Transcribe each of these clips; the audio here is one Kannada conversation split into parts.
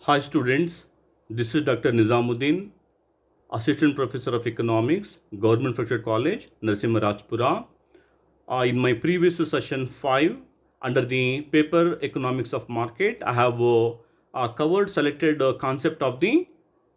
Hi students, this is Dr. Nizamuddin, Assistant Professor of Economics, Government Fletcher College, Narasimha in my previous session 5, under the paper Economics of Market, I have covered selected concept of the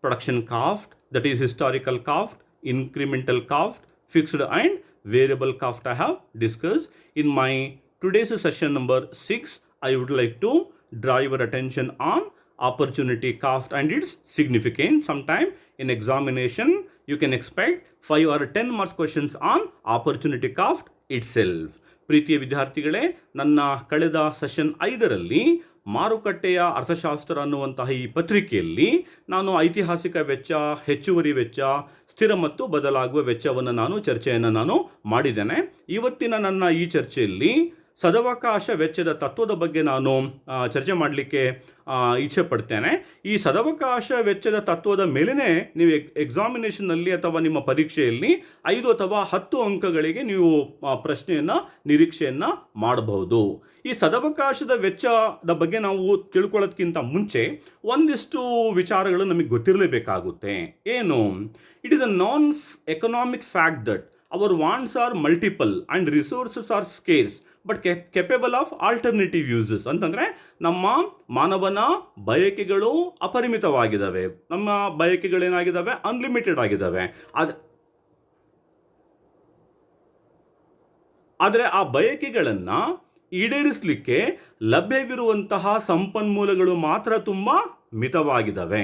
production cost, that is historical cost, incremental cost, fixed and variable cost I have discussed. In my today's session number 6, I would like to draw your attention on opportunity cost and its significance. Sometime in examination, you can expect 5 or 10 marks questions on opportunity cost itself. ಪ್ರೀತಿಯ ವಿದ್ಯಾರ್ಥಿಗಳೇ, ನನ್ನ ಕಳೆದ ಸೆಷನ್ 5ರಲ್ಲಿ ಮಾರುಕಟ್ಟೆಯ ಅರ್ಥಶಾಸ್ತ್ರ ಅನ್ನುವಂತಹ ಈ ಪತ್ರಿಕೆಯಲ್ಲಿ ನಾನು ಐತಿಹಾಸಿಕ ವೆಚ್ಚ, ಹೆಚ್ಚುವರಿ ವೆಚ್ಚ, ಸ್ಥಿರ ಮತ್ತು ಬದಲಾಗುವ ವೆಚ್ಚವನ್ನು ಚರ್ಚೆಯನ್ನು ಮಾಡಿದ್ದೇನೆ. ಇವತ್ತಿನ ನನ್ನ ಈ ಚರ್ಚೆಯಲ್ಲಿ ಸದವಕಾಶ ವೆಚ್ಚದ ತತ್ವದ ಬಗ್ಗೆ ನಾನು ಚರ್ಚೆ ಮಾಡಲಿಕ್ಕೆ ಇಚ್ಛೆ ಪಡ್ತೇನೆ. ಈ ಸದವಕಾಶ ವೆಚ್ಚದ ತತ್ವದ ಮೇಲೇ ನೀವು ಎಕ್ಸಾಮಿನೇಷನ್ನಲ್ಲಿ ಅಥವಾ ನಿಮ್ಮ ಪರೀಕ್ಷೆಯಲ್ಲಿ 5 ಅಥವಾ 10 ಅಂಕಗಳಿಗೆ ನೀವು ಪ್ರಶ್ನೆಯನ್ನು ನಿರೀಕ್ಷೆಯನ್ನು ಮಾಡಬಹುದು. ಈ ಸದವಕಾಶದ ವೆಚ್ಚದ ಬಗ್ಗೆ ನಾವು ತಿಳ್ಕೊಳ್ಳೋದಕ್ಕಿಂತ ಮುಂಚೆ ಒಂದಿಷ್ಟು ವಿಚಾರಗಳು ನಮಗೆ ಗೊತ್ತಿರಲೇಬೇಕಾಗುತ್ತೆ. ಏನು? It is a non economic fact that our wants are multiple and resources are scarce but capable of alternative uses. ಅಂತಂದರೆ ನಮ್ಮ ಮಾನವನ ಬಯಕೆಗಳು ಅಪರಿಮಿತವಾಗಿದ್ದಾವೆ, ನಮ್ಮ ಬಯಕೆಗಳೇನಾಗಿದ್ದಾವೆ, ಅನ್ಲಿಮಿಟೆಡ್ ಆಗಿದ್ದಾವೆ. ಆದರೆ ಆ ಬಯಕೆಗಳನ್ನು ಈಡೇರಿಸಲಿಕ್ಕೆ ಲಭ್ಯವಿರುವಂತಹ ಸಂಪನ್ಮೂಲಗಳು ಮಾತ್ರ ತುಂಬ ಮಿತವಾಗಿದ್ದಾವೆ.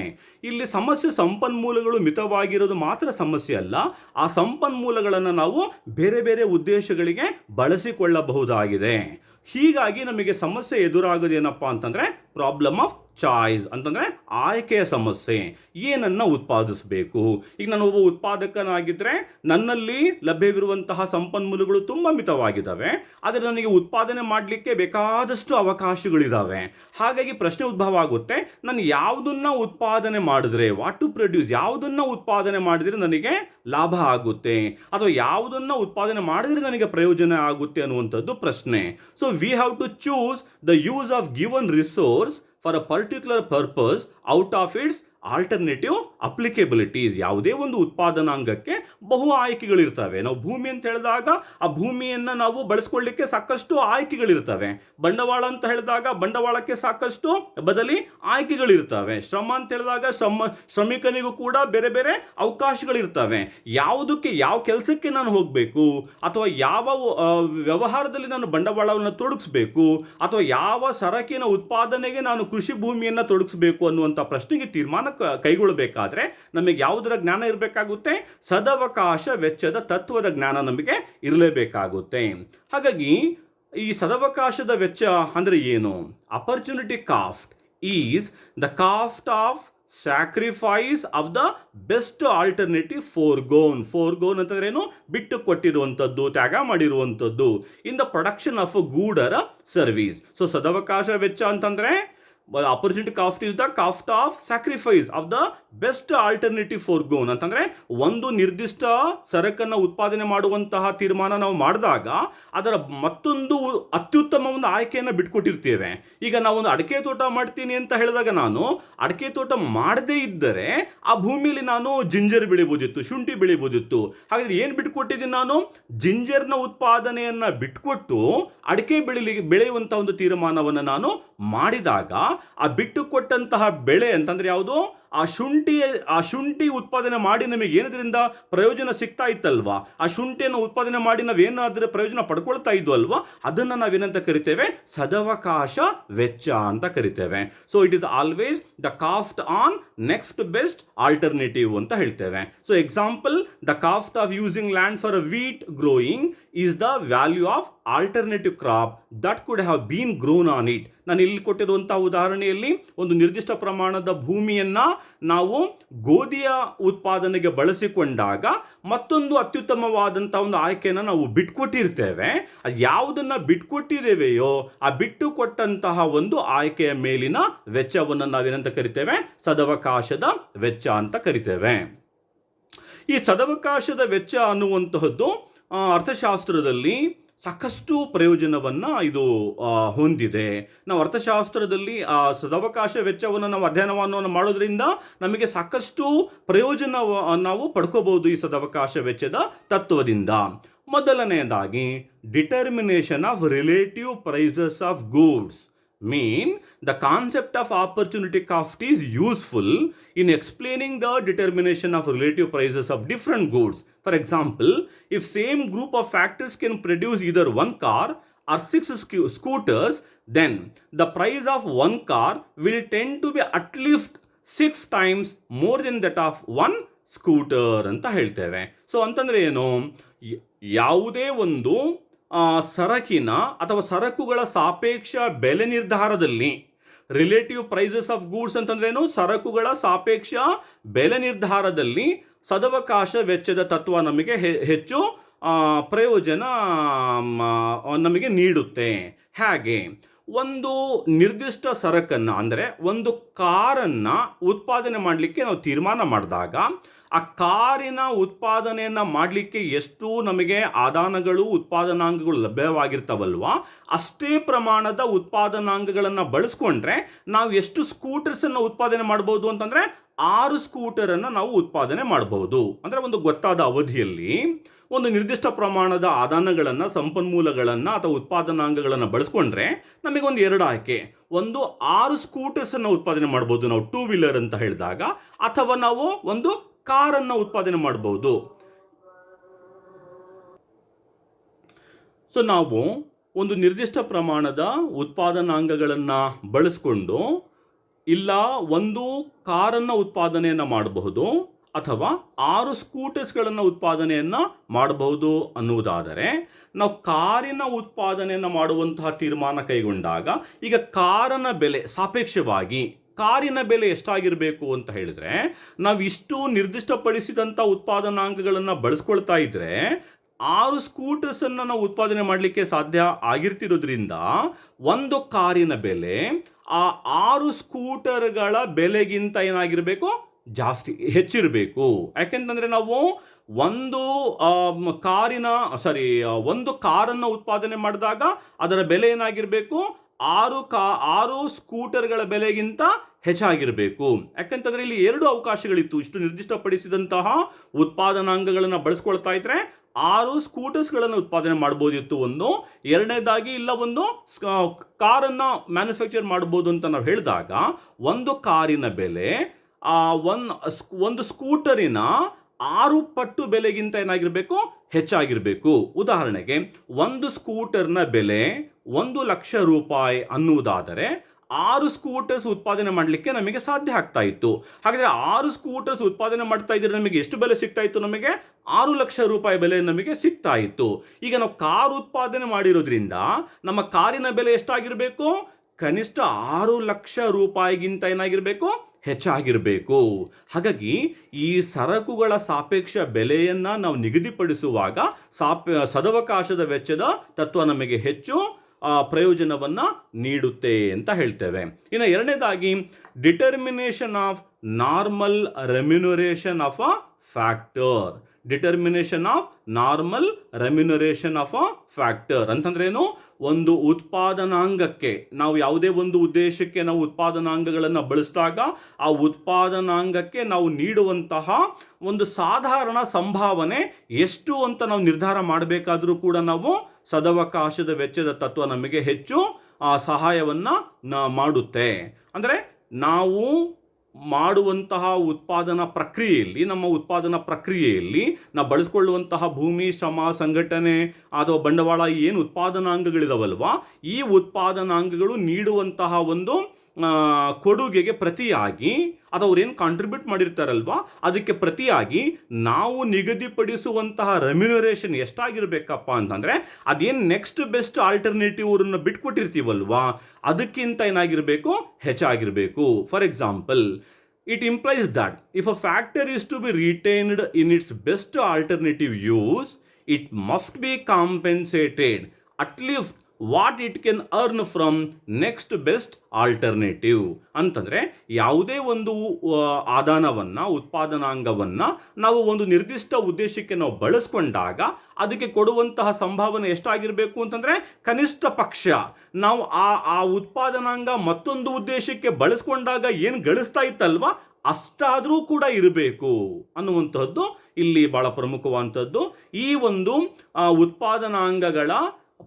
ಇಲ್ಲಿ ಸಮಸ್ಯೆ ಸಂಪನ್ಮೂಲಗಳು ಮಿತವಾಗಿರೋದು ಮಾತ್ರ ಸಮಸ್ಯೆ ಅಲ್ಲ, ಆ ಸಂಪನ್ಮೂಲಗಳನ್ನು ನಾವು ಬೇರೆ ಬೇರೆ ಉದ್ದೇಶಗಳಿಗೆ ಬಳಸಿಕೊಳ್ಳಬಹುದಾಗಿದೆ. ಹೀಗಾಗಿ ನಮಗೆ ಸಮಸ್ಯೆ ಎದುರಾಗೋದೇನಪ್ಪ ಅಂತಂದರೆ ಪ್ರಾಬ್ಲಮ್ ಆಫ್ ಚಾಯ್ಸ್, ಅಂತಂದರೆ ಆಯ್ಕೆಯ ಸಮಸ್ಯೆ. ಏನನ್ನು ಉತ್ಪಾದಿಸಬೇಕು? ಈಗ ನಾನು ಒಬ್ಬ ಉತ್ಪಾದಕನಾಗಿದ್ದರೆ ನನ್ನಲ್ಲಿ ಲಭ್ಯವಿರುವಂತಹ ಸಂಪನ್ಮೂಲಗಳು ತುಂಬ ಮಿತವಾಗಿದ್ದಾವೆ, ಆದರೆ ನನಗೆ ಉತ್ಪಾದನೆ ಮಾಡಲಿಕ್ಕೆ ಬೇಕಾದಷ್ಟು ಅವಕಾಶಗಳಿದ್ದಾವೆ. ಹಾಗಾಗಿ ಪ್ರಶ್ನೆ ಉದ್ಭವ ಆಗುತ್ತೆ, ನಾನು ಯಾವುದನ್ನು ಉತ್ಪಾದನೆ ಮಾಡಿದ್ರೆ, ವಾಟ್ ಟು ಪ್ರೊಡ್ಯೂಸ್, ಯಾವುದನ್ನು ಉತ್ಪಾದನೆ ಮಾಡಿದರೆ ನನಗೆ ಲಾಭ ಆಗುತ್ತೆ, ಅಥವಾ ಯಾವುದನ್ನು ಉತ್ಪಾದನೆ ಮಾಡಿದರೆ ನನಗೆ ಪ್ರಯೋಜನ ಆಗುತ್ತೆ ಅನ್ನುವಂಥದ್ದು ಪ್ರಶ್ನೆ. So we have to choose the use of given resource for a particular purpose out of its alternative applicabilities. ಯಾವುದೇ ಒಂದು ಉತ್ಪಾದನಾಂಗಕ್ಕೆ ಬಹು ಆಯ್ಕೆಗಳಿರ್ತವೆ. ನಾವು ಭೂಮಿ ಅಂತ ಹೇಳಿದಾಗ ಆ ಭೂಮಿಯನ್ನು ನಾವು ಬಳಸ್ಕೊಳ್ಳಿಕ್ಕೆ ಸಾಕಷ್ಟು ಆಯ್ಕೆಗಳಿರ್ತವೆ. ಬಂಡವಾಳ ಅಂತ ಹೇಳಿದಾಗ ಬಂಡವಾಳಕ್ಕೆ ಸಾಕಷ್ಟು ಬದಲಿ ಆಯ್ಕೆಗಳಿರ್ತವೆ. ಶ್ರಮ ಅಂತ ಹೇಳಿದಾಗ ಶ್ರಮಿಕನಿಗೂ ಕೂಡ ಬೇರೆ ಬೇರೆ ಅವಕಾಶಗಳಿರ್ತವೆ. ಯಾವುದಕ್ಕೆ, ಯಾವ ಕೆಲಸಕ್ಕೆ ನಾನು ಹೋಗಬೇಕು, ಅಥವಾ ಯಾವ ವ್ಯವಹಾರದಲ್ಲಿ ನಾನು ಬಂಡವಾಳವನ್ನು ತೊಡಗಿಸ್ಬೇಕು, ಅಥವಾ ಯಾವ ಸರಕಿನ ಉತ್ಪಾದನೆಗೆ ನಾನು ಕೃಷಿ ಭೂಮಿಯನ್ನು ತೊಡಗಿಸ್ಬೇಕು ಅನ್ನುವಂಥ ಪ್ರಶ್ನೆಗೆ ತೀರ್ಮಾನ ಕೈಗೊಳ್ಳಬೇಕಾದ್ರೆ ನಮಗೆ ಯಾವುದರ ಜ್ಞಾನ ಇರಬೇಕಾಗುತ್ತೆ? ಸದವಕಾಶ ವೆಚ್ಚದ ತತ್ವದ ಜ್ಞಾನ ನಮಗೆ ಇರಲೇಬೇಕಾಗುತ್ತೆ. ಹಾಗಾಗಿ ಈ ಸದವಕಾಶದ ವೆಚ್ಚ ಅಂದರೆ ಏನು? Opportunity cost is the cost of sacrifice of the best alternative forgone ಅಂತಂದ್ರೆ ಏನು? ಬಿಟ್ಟು ಕೊಟ್ಟಿರುವಂಥದ್ದು, ತ್ಯಾಗ ಮಾಡಿರುವಂಥದ್ದು in the production of good or service. So ಸದವಕಾಶ ವೆಚ್ಚ ಅಂತಂದ್ರೆ opportunity cost is the cost of sacrifice of the best alternative foregone. ಅಂತಂದರೆ ಒಂದು ನಿರ್ದಿಷ್ಟ ಸರಕನ್ನು ಉತ್ಪಾದನೆ ಮಾಡುವಂತಹ ತೀರ್ಮಾನ ನಾವು ಮಾಡಿದಾಗ ಅದರ ಮತ್ತೊಂದು ಅತ್ಯುತ್ತಮ ಒಂದು ಆಯ್ಕೆಯನ್ನು ಬಿಟ್ಕೊಟ್ಟಿರ್ತೇವೆ. ಈಗ ನಾವೊಂದು ಅಡಿಕೆ ತೋಟ ಮಾಡ್ತೀನಿ ಅಂತ ಹೇಳಿದಾಗ ನಾನು ಅಡಿಕೆ ತೋಟ ಮಾಡದೇ ಇದ್ದರೆ ಆ ಭೂಮಿಯಲ್ಲಿ ನಾನು ಜಿಂಜರ್ ಬೆಳಿಬೋದಿತ್ತು, ಶುಂಠಿ ಬೆಳಿಬೋದಿತ್ತು. ಹಾಗಾದರೆ ಏನು ಬಿಟ್ಕೊಟ್ಟಿದ್ದೀನಿ ನಾನು? ಜಿಂಜರ್ನ ಉತ್ಪಾದನೆಯನ್ನು ಬಿಟ್ಕೊಟ್ಟು ಅಡಿಕೆ ಬೆಳೆಯುವಂಥ ಒಂದು ತೀರ್ಮಾನವನ್ನು ನಾನು ಮಾಡಿದಾಗ ಆ ಬಿಟ್ಟು ಕೊಟ್ಟಂತಹ ಬೆಳೆ ಅಂತಂದ್ರೆ ಯಾವುದು? ಆ ಶುಂಠಿ ಉತ್ಪಾದನೆ ಮಾಡಿ ನಮಗೆ ಏನದ್ರಿಂದ ಪ್ರಯೋಜನ ಸಿಗ್ತಾ ಇತ್ತಲ್ವಾ, ಆ ಶುಂಠಿಯನ್ನು ಉತ್ಪಾದನೆ ಮಾಡಿ ನಾವೇನಾದ್ರೆ ಪ್ರಯೋಜನ ಪಡ್ಕೊಳ್ತಾ ಇದ್ವು ಅಲ್ವಾ, ಅದನ್ನು ನಾವೇನಂತ ಕರಿತೇವೆ? ಸದವಕಾಶ ವೆಚ್ಚ ಅಂತ ಕರಿತೇವೆ. So it is always the cost on next best alternative ಅಂತ ಹೇಳ್ತೇವೆ. So example, the cost of using land for wheat growing is the value of alternative crop that could have been grown on it. ನಾನು ಇಲ್ಲಿ ಕೊಟ್ಟಿರುವಂತಹ ಉದಾಹರಣೆಯಲ್ಲಿ ಒಂದು ನಿರ್ದಿಷ್ಟ ಪ್ರಮಾಣದ ಭೂಮಿಯನ್ನು ನಾವು ಗೋಧಿಯ ಉತ್ಪಾದನೆಗೆ ಬಳಸಿಕೊಂಡಾಗ ಮತ್ತೊಂದು ಅತ್ಯುತ್ತಮವಾದಂಥ ಒಂದು ಆಯ್ಕೆಯನ್ನು ನಾವು ಬಿಟ್ಕೊಟ್ಟಿರ್ತೇವೆ. ಅದು ಯಾವುದನ್ನು ಬಿಟ್ಕೊಟ್ಟಿದ್ದೇವೆಯೋ ಆ ಬಿಟ್ಟು ಕೊಟ್ಟಂತಹ ಒಂದು ಆಯ್ಕೆಯ ಮೇಲಿನ ವೆಚ್ಚವನ್ನು ನಾವೇನಂತ ಕರಿತೇವೆ? ಸದವಕಾಶದ ವೆಚ್ಚ ಅಂತ ಕರಿತೇವೆ. ಈ ಸದವಕಾಶದ ವೆಚ್ಚ ಅನ್ನುವಂತಹದ್ದು ಅರ್ಥಶಾಸ್ತ್ರದಲ್ಲಿ ಸಾಕಷ್ಟು ಪ್ರಯೋಜನವನ್ನು ಇದು ಹೊಂದಿದೆ. ನಾವು ಅರ್ಥಶಾಸ್ತ್ರದಲ್ಲಿ ಸದವಕಾಶ ವೆಚ್ಚವನ್ನು ನಾವು ಅಧ್ಯಯನವನ್ನು ಮಾಡೋದ್ರಿಂದ ನಮಗೆ ಸಾಕಷ್ಟು ಪ್ರಯೋಜನ ನಾವು ಪಡ್ಕೋಬಹುದು ಈ ಸದವಕಾಶ ವೆಚ್ಚದ ತತ್ವದಿಂದ. ಮೊದಲನೆಯದಾಗಿ determination of relative prices of goods mean the concept of opportunity cost is useful in explaining the determination of relative prices of different goods. For example, if same group of factors can produce either one car or 6 scooters, then the price of one car will tend to be at least 6 times more than that of one scooter ಅಂತ ಹೇಳ್ತೇವೆ. ಸೊ ಅಂತಂದರೆ ಏನು, ಯಾವುದೇ ಒಂದು ಸರಕಿನ ಅಥವಾ ಸರಕುಗಳ ಸಾಪೇಕ್ಷ ಬೆಲೆ ನಿರ್ಧಾರದಲ್ಲಿ, ರಿಲೇಟಿವ್ ಪ್ರೈಸಸ್ ಆಫ್ ಗೂಡ್ಸ್ ಅಂತಂದ್ರೇನು, ಸರಕುಗಳ ಸಾಪೇಕ್ಷ ಬೆಲೆ ನಿರ್ಧಾರದಲ್ಲಿ ಸದವಕಾಶ ವೆಚ್ಚದ ತತ್ವ ನಮಗೆ ಹೆಚ್ಚು ಪ್ರಯೋಜನ ನಮಗೆ ನೀಡುತ್ತೆ. ಹೇಗೆ, ಒಂದು ನಿರ್ದಿಷ್ಟ ಸರಕನ್ನು ಅಂದರೆ ಒಂದು ಕಾರನ್ನು ಉತ್ಪಾದನೆ ಮಾಡಲಿಕ್ಕೆ ನಾವು ತೀರ್ಮಾನ ಮಾಡಿದಾಗ ಆ ಕಾರಿನ ಉತ್ಪಾದನೆಯನ್ನು ಮಾಡಲಿಕ್ಕೆ ಎಷ್ಟು ನಮಗೆ ಆದಾನಗಳು ಉತ್ಪಾದನಾಂಗಗಳು ಲಭ್ಯವಾಗಿರ್ತಾವಲ್ವ, ಅಷ್ಟೇ ಪ್ರಮಾಣದ ಉತ್ಪಾದನಾಂಗಗಳನ್ನು ಬಳಸ್ಕೊಂಡ್ರೆ ನಾವು ಎಷ್ಟು ಸ್ಕೂಟರ್ಸನ್ನು ಉತ್ಪಾದನೆ ಮಾಡ್ಬೋದು ಅಂತಂದರೆ 6 ಸ್ಕೂಟರನ್ನು ನಾವು ಉತ್ಪಾದನೆ ಮಾಡಬಹುದು. ಅಂದರೆ ಒಂದು ಗೊತ್ತಾದ ಅವಧಿಯಲ್ಲಿ ಒಂದು ನಿರ್ದಿಷ್ಟ ಪ್ರಮಾಣದ ಆದಾನಗಳನ್ನು, ಸಂಪನ್ಮೂಲಗಳನ್ನು ಅಥವಾ ಉತ್ಪಾದನಾಂಗಗಳನ್ನು ಬಳಸ್ಕೊಂಡ್ರೆ ನಮಗೆ ಒಂದು 2 ಆಯ್ಕೆ. ಒಂದು 6 ಸ್ಕೂಟರ್ಸನ್ನು ಉತ್ಪಾದನೆ ಮಾಡ್ಬೋದು ನಾವು 2 ವೀಲರ್ ಅಂತ ಹೇಳಿದಾಗ, ಅಥವಾ ನಾವು ಒಂದು ಕಾರನ್ನು ಉತ್ಪಾದನೆ ಮಾಡಬಹುದು. ಸೊ ನಾವು ಒಂದು ನಿರ್ದಿಷ್ಟ ಪ್ರಮಾಣದ ಉತ್ಪಾದನಾಂಗಗಳನ್ನು ಬಳಸ್ಕೊಂಡು ಇಲ್ಲ ಒಂದು ಕಾರನ್ನು ಉತ್ಪಾದನೆಯನ್ನು ಮಾಡಬಹುದು ಅಥವಾ 6 ಸ್ಕೂಟರ್ಸ್ಗಳನ್ನು ಉತ್ಪಾದನೆಯನ್ನು ಮಾಡಬಹುದು ಅನ್ನುವುದಾದರೆ, ನಾವು ಕಾರಿನ ಉತ್ಪಾದನೆಯನ್ನು ಮಾಡುವಂತಹ ತೀರ್ಮಾನ ಕೈಗೊಂಡಾಗ ಈಗ ಕಾರಿನ ಬೆಲೆ ಸಾಪೇಕ್ಷವಾಗಿ ಕಾರಿನ ಬೆಲೆ ಎಷ್ಟಾಗಿರಬೇಕು ಅಂತ ಹೇಳಿದ್ರೆ, ನಾವು ಇಷ್ಟು ನಿರ್ದಿಷ್ಟಪಡಿಸಿದಂಥ ಉತ್ಪಾದನಾಂಗಗಳನ್ನು ಬಳಸ್ಕೊಳ್ತಾ ಇದ್ರೆ 6 ಸ್ಕೂಟರ್ಸನ್ನು ನಾವು ಉತ್ಪಾದನೆ ಮಾಡಲಿಕ್ಕೆ ಸಾಧ್ಯ ಆಗಿರ್ತಿರೋದ್ರಿಂದ ಒಂದು ಕಾರಿನ ಬೆಲೆ ಆ 6 ಸ್ಕೂಟರ್ಗಳ ಬೆಲೆಗಿಂತ ಏನಾಗಿರಬೇಕು, ಜಾಸ್ತಿ ಹೆಚ್ಚಿರಬೇಕು. ಯಾಕೆಂತಂದರೆ ನಾವು ಒಂದು ಕಾರನ್ನು ಉತ್ಪಾದನೆ ಮಾಡಿದಾಗ ಅದರ ಬೆಲೆ ಏನಾಗಿರಬೇಕು, 6 ಸ್ಕೂಟರ್ಗಳ ಬೆಲೆಗಿಂತ ಹೆಚ್ಚಾಗಿರಬೇಕು. ಯಾಕೆಂತಂದರೆ ಇಲ್ಲಿ 2 ಅವಕಾಶಗಳಿತ್ತು. ಇಷ್ಟು ನಿರ್ದಿಷ್ಟಪಡಿಸಿದಂತಹ ಉತ್ಪಾದನಾಂಗಗಳನ್ನು ಬಳಸ್ಕೊಳ್ತಾ ಇದ್ರೆ 6 ಸ್ಕೂಟರ್ಸ್ಗಳನ್ನು ಉತ್ಪಾದನೆ ಮಾಡ್ಬೋದಿತ್ತು ಒಂದು. ಎರಡನೇದಾಗಿ ಇಲ್ಲ ಒಂದು ಕಾರನ್ನು ಮ್ಯಾನುಫ್ಯಾಕ್ಚರ್ ಮಾಡ್ಬೋದು ಅಂತ ನಾವು ಹೇಳಿದಾಗ ಒಂದು ಕಾರಿನ ಬೆಲೆ ಒಂದು ಸ್ಕೂಟರಿನ 6 ಪಟ್ಟು ಬೆಲೆಗಿಂತ ಏನಾಗಿರಬೇಕು, ಹೆಚ್ಚಾಗಿರಬೇಕು. ಉದಾಹರಣೆಗೆ ಒಂದು ಸ್ಕೂಟರ್ನ ಬೆಲೆ 1,00,000 ರೂಪಾಯಿ ಅನ್ನುವುದಾದರೆ 6 ಸ್ಕೂಟರ್ಸ್ ಉತ್ಪಾದನೆ ಮಾಡಲಿಕ್ಕೆ ನಮಗೆ ಸಾಧ್ಯ ಆಗ್ತಾ ಇತ್ತು. ಹಾಗಾದರೆ 6 ಸ್ಕೂಟರ್ಸ್ ಉತ್ಪಾದನೆ ಮಾಡ್ತಾ ಇದ್ರೆ ನಮಗೆ ಎಷ್ಟು ಬೆಲೆ ಸಿಗ್ತಾ ಇತ್ತು, ನಮಗೆ 6,00,000 ರೂಪಾಯಿ ಬೆಲೆ ನಮಗೆ ಸಿಗ್ತಾ ಇತ್ತು. ಈಗ ನಾವು ಕಾರು ಉತ್ಪಾದನೆ ಮಾಡಿರೋದ್ರಿಂದ ನಮ್ಮ ಕಾರಿನ ಬೆಲೆ ಎಷ್ಟಾಗಿರಬೇಕು, ಕನಿಷ್ಠ 6,00,000 ರೂಪಾಯಿಗಿಂತ ಏನಾಗಿರಬೇಕು, ಹೆಚ್ಚಾಗಿರಬೇಕು. ಹಾಗಾಗಿ ಈ ಸರಕುಗಳ ಸಾಪೇಕ್ಷ ಬೆಲೆಯನ್ನು ನಾವು ನಿಗದಿಪಡಿಸುವಾಗ ಸದವಕಾಶದ ವೆಚ್ಚದ ತತ್ವ ನಮಗೆ ಹೆಚ್ಚು ಪ್ರಯೋಜನವನ್ನು ನೀಡುತ್ತೆ ಅಂತ ಹೇಳ್ತೇವೆ. ಇನ್ನು ಎರಡನೇದಾಗಿ determination of normal remuneration of a factor. Determination of normal remuneration of a factor ಅಂತಂದ್ರೇನು, ಒಂದು ಉತ್ಪಾದನಾಂಗಕ್ಕೆ ನಾವು ಯಾವುದೇ ಒಂದು ಉದ್ದೇಶಕ್ಕೆ ನಾವು ಉತ್ಪಾದನಾಂಗಗಳನ್ನು ಬಳಸಿದಾಗ ಆ ಉತ್ಪಾದನಾಂಗಕ್ಕೆ ನಾವು ನೀಡುವಂತಹ ಒಂದು ಸಾಧಾರಣ ಸಂಭಾವನೆ ಎಷ್ಟು ಅಂತ ನಾವು ನಿರ್ಧಾರ ಮಾಡಬೇಕಾದರೂ ಕೂಡ ನಾವು ಸದವಕಾಶದ ವೆಚ್ಚದ ತತ್ವ ನಮಗೆ ಹೆಚ್ಚು ಸಹಾಯವನ್ನು ಮಾಡುತ್ತೆ. ಅಂದರೆ ನಾವು ಮಾಡುವಂತಹ ನಮ್ಮ ಉತ್ಪಾದನಾ ಪ್ರಕ್ರಿಯೆಯಲ್ಲಿ ನಾವು ಬಳಸ್ಕೊಳ್ಳುವಂತಹ ಭೂಮಿ, ಶ್ರಮ, ಸಂಘಟನೆ ಅಥವಾ ಬಂಡವಾಳ ಏನು ಉತ್ಪಾದನಾಂಗಗಳಿದಾವಲ್ವ, ಈ ಉತ್ಪಾದನಾಂಗಗಳು ನೀಡುವಂತಹ ಒಂದು ಕೊಡುಗೆಗೆ ಪ್ರತಿಯಾಗಿ ಅಥವಾ ಅವ್ರೇನು ಕಾಂಟ್ರಿಬ್ಯೂಟ್ ಮಾಡಿರ್ತಾರಲ್ವ ಅದಕ್ಕೆ ಪ್ರತಿಯಾಗಿ ನಾವು ನಿಗದಿಪಡಿಸುವಂತಹ ರೆಮ್ಯುನರೇಷನ್ ಎಷ್ಟಾಗಿರಬೇಕಪ್ಪ ಅಂತಂದರೆ, ಅದೇನು ನೆಕ್ಸ್ಟ್ ಬೆಸ್ಟ್ ಆಲ್ಟರ್ನೇಟಿವ್ ಅವ್ರನ್ನ ಬಿಟ್ಕೊಟ್ಟಿರ್ತೀವಲ್ವಾ ಅದಕ್ಕಿಂತ ಏನಾಗಿರಬೇಕು, ಹೆಚ್ಚಾಗಿರಬೇಕು. For example, it implies that if a factor is to be retained in its best alternative use, it must be compensated at least what it can earn from next best alternative. ಅಂತಂದರೆ ಯಾವುದೇ ಒಂದು ಆದಾನವನ್ನು, ಉತ್ಪಾದನಾಂಗವನ್ನು ನಾವು ಒಂದು ನಿರ್ದಿಷ್ಟ ಉದ್ದೇಶಕ್ಕೆ ನಾವು ಬಳಸ್ಕೊಂಡಾಗ ಅದಕ್ಕೆ ಕೊಡುವಂತಹ ಸಂಭಾವನೆ ಎಷ್ಟಾಗಿರಬೇಕು ಅಂತಂದರೆ ಕನಿಷ್ಠ ಪಕ್ಷ ನಾವು ಆ ಉತ್ಪಾದನಾಂಗ ಮತ್ತೊಂದು ಉದ್ದೇಶಕ್ಕೆ ಬಳಸ್ಕೊಂಡಾಗ ಏನು ಗಳಿಸ್ತಾ ಇತ್ತಲ್ವ ಅಷ್ಟಾದರೂ ಕೂಡ ಇರಬೇಕು ಅನ್ನುವಂಥದ್ದು ಇಲ್ಲಿ ಭಾಳ ಪ್ರಮುಖವಾದಂಥದ್ದು. ಈ ಒಂದು ಉತ್ಪಾದನಾಂಗಗಳ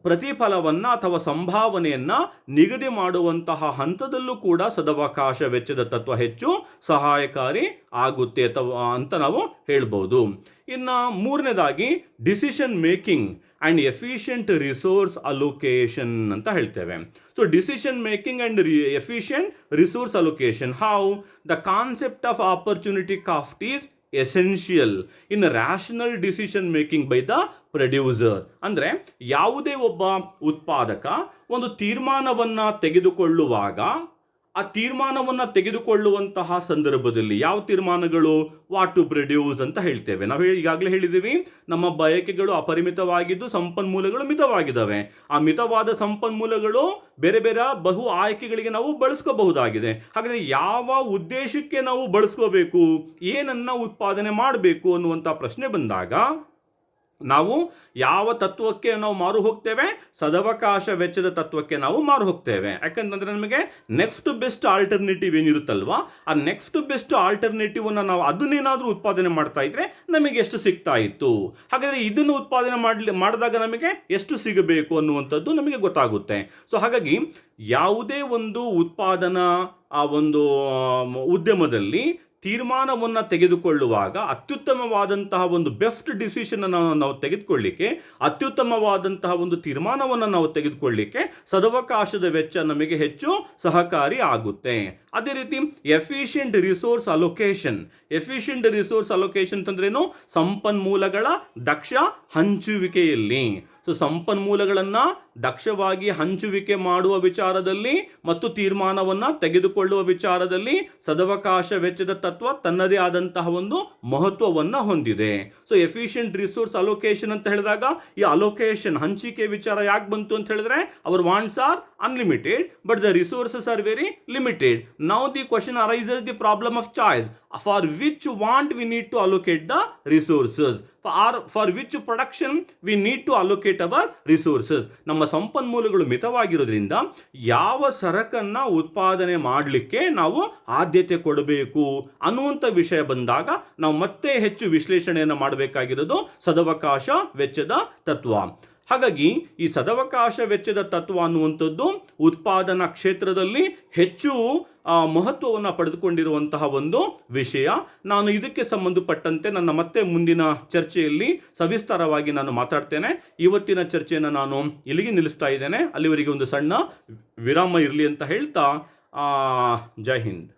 ಪ್ರತಿಫಲವನ್ನು ಅಥವಾ ಸಂಭಾವನೆಯನ್ನು ನಿಗದಿ ಮಾಡುವಂತಹ ಹಂತದಲ್ಲೂ ಕೂಡ ಸದವಕಾಶ ವೆಚ್ಚದ ತತ್ವ ಹೆಚ್ಚು ಸಹಾಯಕಾರಿ ಆಗುತ್ತೆ ಅಂತ ನಾವು ಹೇಳ್ಬೋದು. ಇನ್ನು ಮೂರನೇದಾಗಿ decision making and efficient resource allocation ಅಂತ ಹೇಳ್ತೇವೆ. So decision making and efficient resource allocation, how the concept of opportunity cost is essential in rational decision making by the producer. ಅಂದರೆ ಯಾವುದೇ ಒಬ್ಬ ಉತ್ಪಾದಕ ಒಂದು ತೀರ್ಮಾನವನ್ನು ತೆಗೆದುಕೊಳ್ಳುವಾಗ ಆ ತೀರ್ಮಾನವನ್ನು ತೆಗೆದುಕೊಳ್ಳುವಂತಹ ಸಂದರ್ಭದಲ್ಲಿ ಯಾವ ತೀರ್ಮಾನಗಳು, ವಾಟ್ ಟು ಪ್ರೊಡ್ಯೂಸ್ ಅಂತ ಹೇಳ್ತೇವೆ. ನಾವು ಈಗಾಗಲೇ ಹೇಳಿದ್ದೀವಿ, ನಮ್ಮ ಬಯಕೆಗಳು ಅಪರಿಮಿತವಾಗಿದ್ದು ಸಂಪನ್ಮೂಲಗಳು ಮಿತವಾಗಿದ್ದಾವೆ. ಆ ಮಿತವಾದ ಸಂಪನ್ಮೂಲಗಳು ಬೇರೆ ಬೇರೆ ಬಹು ಆಯ್ಕೆಗಳಿಗೆ ನಾವು ಬಳಸ್ಕೋಬಹುದಾಗಿದೆ. ಹಾಗಾದರೆ ಯಾವ ಉದ್ದೇಶಕ್ಕೆ ನಾವು ಬಳಸ್ಕೋಬೇಕು, ಏನನ್ನು ಉತ್ಪಾದನೆ ಮಾಡಬೇಕು ಅನ್ನುವಂಥ ಪ್ರಶ್ನೆ ಬಂದಾಗ ನಾವು ಯಾವ ತತ್ವಕ್ಕೆ ನಾವು ಮಾರು ಹೋಗ್ತೇವೆ, ಸದವಕಾಶ ವೆಚ್ಚದ ತತ್ವಕ್ಕೆ ನಾವು ಮಾರು ಹೋಗ್ತೇವೆ. ಯಾಕಂತಂದರೆ ನಮಗೆ ನೆಕ್ಸ್ಟ್ ಬೆಸ್ಟ್ ಆಲ್ಟರ್ನೇಟಿವ್ ಏನಿರುತ್ತಲ್ವ, ಆ ನೆಕ್ಸ್ಟ್ ಬೆಸ್ಟ್ ಆಲ್ಟರ್ನೇಟಿವನ್ನು ನಾವು ಅದನ್ನೇನಾದರೂ ಉತ್ಪಾದನೆ ಮಾಡ್ತಾ ಇದ್ರೆ ನಮಗೆ ಎಷ್ಟು ಸಿಗ್ತಾ ಇತ್ತು, ಹಾಗಾದರೆ ಇದನ್ನು ಉತ್ಪಾದನೆ ಮಾಡಿದಾಗ ನಮಗೆ ಎಷ್ಟು ಸಿಗಬೇಕು ಅನ್ನುವಂಥದ್ದು ನಮಗೆ ಗೊತ್ತಾಗುತ್ತೆ. ಸೊ ಹಾಗಾಗಿ ಯಾವುದೇ ಒಂದು ಉತ್ಪಾದನಾ ಆ ಒಂದು ಉದ್ಯಮದಲ್ಲಿ ತೀರ್ಮಾನವನ್ನು ತೆಗೆದುಕೊಳ್ಳುವಾಗ ಅತ್ಯುತ್ತಮವಾದಂತಹ ಒಂದು ಬೆಸ್ಟ್ ಡಿಸಿಷನನ್ನು ನಾವು ತೆಗೆದುಕೊಳ್ಳಿಕ್ಕೆ, ಅತ್ಯುತ್ತಮವಾದಂತಹ ಒಂದು ತೀರ್ಮಾನವನ್ನು ನಾವು ತೆಗೆದುಕೊಳ್ಳಿಕ್ಕೆ ಸದವಕಾಶದ ವೆಚ್ಚ ನಮಗೆ ಹೆಚ್ಚು ಸಹಕಾರಿ ಆಗುತ್ತೆ. ಅದೇ ರೀತಿ efficient resource allocation. Efficient resource allocation ಅಂತಂದ್ರೇನು, ಸಂಪನ್ಮೂಲಗಳ ದಕ್ಷ ಹಂಚುವಿಕೆಯಲ್ಲಿ. ಸೊ ಸಂಪನ್ಮೂಲಗಳನ್ನು ದಕ್ಷವಾಗಿ ಹಂಚುವಿಕೆ ಮಾಡುವ ವಿಚಾರದಲ್ಲಿ ಮತ್ತು ತೀರ್ಮಾನವನ್ನು ತೆಗೆದುಕೊಳ್ಳುವ ವಿಚಾರದಲ್ಲಿ ಸದವಕಾಶ ವೆಚ್ಚದ ತತ್ವ ತನ್ನದೇ ಆದಂತಹ ಒಂದು ಮಹತ್ವವನ್ನು ಹೊಂದಿದೆ. ಸೊ ಎಫಿಷಿಯಂಟ್ ರಿಸೋರ್ಸ್ ಅಲೋಕೇಶನ್ ಅಂತ ಹೇಳಿದಾಗ ಈ ಅಲೋಕೇಶನ್ ಹಂಚಿಕೆ ವಿಚಾರ ಯಾಕೆ ಬಂತು ಅಂತ ಹೇಳಿದ್ರೆ, our wants are unlimited but the resources are very limited. Now the question arises the problem of choice. For which want we need to allocate the resources? For which production we need to allocate our resources? ನಮ್ಮ ಸಂಪನ್ಮೂಲಗಳು ಮಿತವಾಗಿರೋದ್ರಿಂದ ಯಾವ ಸರಕನ್ನು ಉತ್ಪಾದನೆ ಮಾಡಲಿಕ್ಕೆ ನಾವು ಆದ್ಯತೆ ಕೊಡಬೇಕು ಅನ್ನುವಂಥ ವಿಷಯ ಬಂದಾಗ ನಾವು ಮತ್ತೆ ಹೆಚ್ಚು ವಿಶ್ಲೇಷಣೆಯನ್ನು ಮಾಡಬೇಕಾಗಿರೋದು ಸದವಕಾಶ ವೆಚ್ಚದ ತತ್ವ. ಹಾಗಾಗಿ ಈ ಸದವಕಾಶ ವೆಚ್ಚದ ತತ್ವ ಅನ್ನುವಂಥದ್ದು ಉತ್ಪಾದನಾ ಕ್ಷೇತ್ರದಲ್ಲಿ ಹೆಚ್ಚು ಮಹತ್ವವನ್ನು ಪಡೆದುಕೊಂಡಿರುವಂತಹ ಒಂದು ವಿಷಯ. ನಾನು ಇದಕ್ಕೆ ಸಂಬಂಧಪಟ್ಟಂತೆ ನನ್ನ ಮತ್ತೆ ಮುಂದಿನ ಚರ್ಚೆಯಲ್ಲಿ ಸವಿಸ್ತಾರವಾಗಿ ನಾನು ಮಾತಾಡ್ತೇನೆ. ಇವತ್ತಿನ ಚರ್ಚೆಯನ್ನು ನಾನು ಇಲ್ಲಿಗೆ ನಿಲ್ಲಿಸ್ತಾ ಇದ್ದೇನೆ. ಅಲ್ಲಿವರೆಗೆ ಒಂದು ಸಣ್ಣ ವಿರಾಮ ಇರಲಿ ಅಂತ ಹೇಳ್ತಾ ಜೈ ಹಿಂದ್.